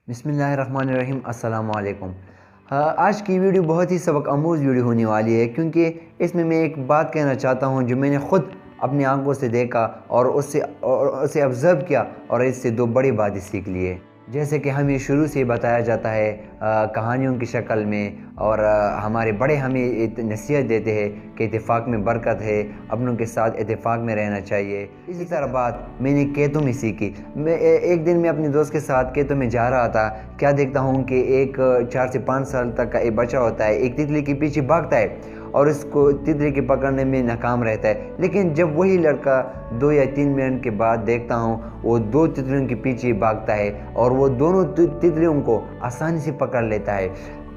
بسم اللہ الرحمن الرحیم۔ السلام علیکم۔ آج کی ویڈیو بہت ہی سبق آموز ویڈیو ہونے والی ہے، کیونکہ اس میں ایک بات کہنا چاہتا ہوں جو میں نے خود اپنی آنکھوں سے دیکھا اور اسے آبزرو کیا اور اس سے دو بڑی باتیں سیکھ لیے۔ جیسے کہ ہمیں شروع سے بتایا جاتا ہے کہانیوں کی شکل میں، اور ہمارے بڑے ہمیں نصیحت دیتے ہیں کہ اتفاق میں برکت ہے، اپنوں کے ساتھ اتفاق میں رہنا چاہیے۔ اسی طرح بات میں نے کھیتوں میں سیکھی۔ ایک دن میں اپنے دوست کے ساتھ کھیتوں میں جا رہا تھا، کیا دیکھتا ہوں کہ ایک 4 سے 5 سال تک کا ایک بچہ ہوتا ہے، ایک تتلی کے پیچھے بھاگتا ہے اور اس کو تتلی کے پکڑنے میں ناکام رہتا ہے۔ لیکن جب وہی لڑکا 2 یا 3 منٹ کے بعد دیکھتا ہوں وہ 2 تتلیوں کے پیچھے بھاگتا ہے اور وہ دونوں تتلیوں کو آسانی سے پکڑ لیتا ہے۔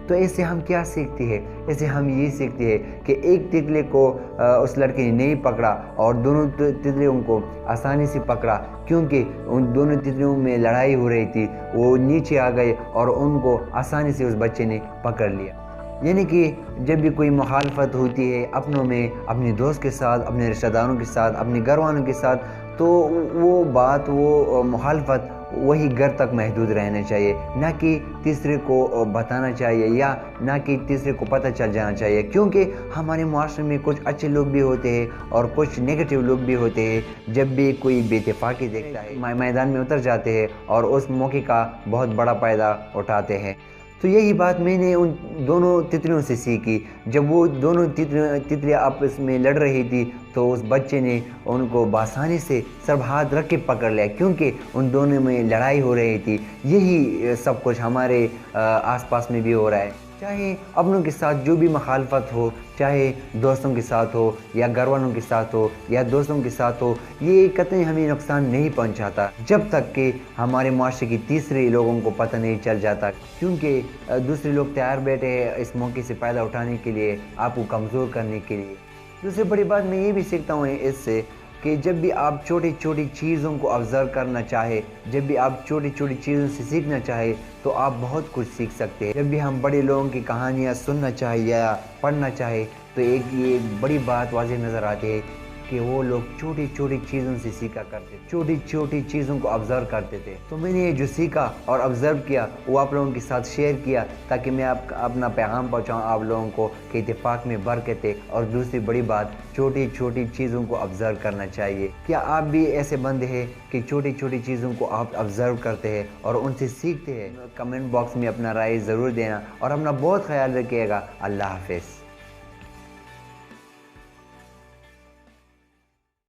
تو اس سے ہم کیا سیکھتے ہیں؟ اس سے ہم یہ سیکھتے ہیں کہ ایک تتلی کو اس لڑکے نے نہیں پکڑا اور دونوں تتلیوں کو آسانی سے پکڑا، کیونکہ ان دونوں تتلیوں میں لڑائی ہو رہی تھی۔ وہ نیچے آ گئے اور ان کو آسانی سے اس بچے نے پکڑ لیا۔ یعنی کہ جب بھی کوئی مخالفت ہوتی ہے اپنوں میں، اپنے دوست کے ساتھ، اپنے رشتہ داروں کے ساتھ، اپنے گھر والوں کے ساتھ، تو وہ مخالفت وہی گھر تک محدود رہنا چاہیے، نہ کہ تیسرے کو بتانا چاہیے یا نہ کہ تیسرے کو پتہ چل جانا چاہیے، کیونکہ ہمارے معاشرے میں کچھ اچھے لوگ بھی ہوتے ہیں اور کچھ نیگیٹو لوگ بھی ہوتے ہیں۔ جب بھی کوئی بے اتفاقی دیکھتا ہے میدان میں اتر جاتے ہیں اور اس موقع کا بہت بڑا فائدہ اٹھاتے ہیں۔ تو یہی بات میں نے ان دونوں تتلیوں سے سیکھی۔ جب وہ دونوں تتلیاں آپس میں لڑ رہی تھی تو اس بچے نے ان کو بآسانی سے صرف ہاتھ رکھ کے پکڑ لیا، کیونکہ ان دونوں میں لڑائی ہو رہی تھی۔ یہی سب کچھ ہمارے آس پاس میں بھی ہو رہا ہے، چاہے اپنوں کے ساتھ جو بھی مخالفت ہو، چاہے دوستوں کے ساتھ ہو یا گھر والوں کے ساتھ ہو یا دوستوں کے ساتھ ہو، یہ قطعی ہمیں نقصان نہیں پہنچاتا جب تک کہ ہمارے معاشرے کی تیسرے لوگوں کو پتہ نہیں چل جاتا، کیونکہ دوسرے لوگ تیار بیٹھے ہیں اس موقع سے فائدہ اٹھانے کے لیے، آپ کو کمزور کرنے کے لیے۔ دوسری بڑی بات میں یہ بھی سیکھتا ہوں اس سے کہ جب بھی آپ چھوٹی چھوٹی چیزوں کو آبزرو کرنا چاہے، جب بھی آپ چھوٹی چھوٹی چیزوں سے سیکھنا چاہے تو آپ بہت کچھ سیکھ سکتے ہیں۔ جب بھی ہم بڑے لوگوں کی کہانیاں سننا چاہے یا پڑھنا چاہے تو یہ بڑی بات واضح نظر آتی ہے کہ وہ لوگ چھوٹی چھوٹی چیزوں سے سیکھا کرتے تھے، چھوٹی چھوٹی چیزوں کو آبزرو کرتے تھے۔ تو میں نے یہ جو سیکھا اور آبزرو کیا وہ آپ لوگوں کے ساتھ شیئر کیا، تاکہ میں اپنا پیغام پہنچاؤں آپ لوگوں کو کہ اتفاق میں برکت ہے۔ اور دوسری بڑی بات، چھوٹی چھوٹی چیزوں کو آبزرو کرنا چاہیے۔ کیا آپ بھی ایسے بندے ہیں کہ چھوٹی چھوٹی چیزوں کو آپ آبزرو کرتے ہیں اور ان سے سیکھتے ہیں؟ کمنٹ باکس میں اپنا رائے ضرور دینا اور اپنا بہت خیال رکھیے گا۔ اللہ حافظ۔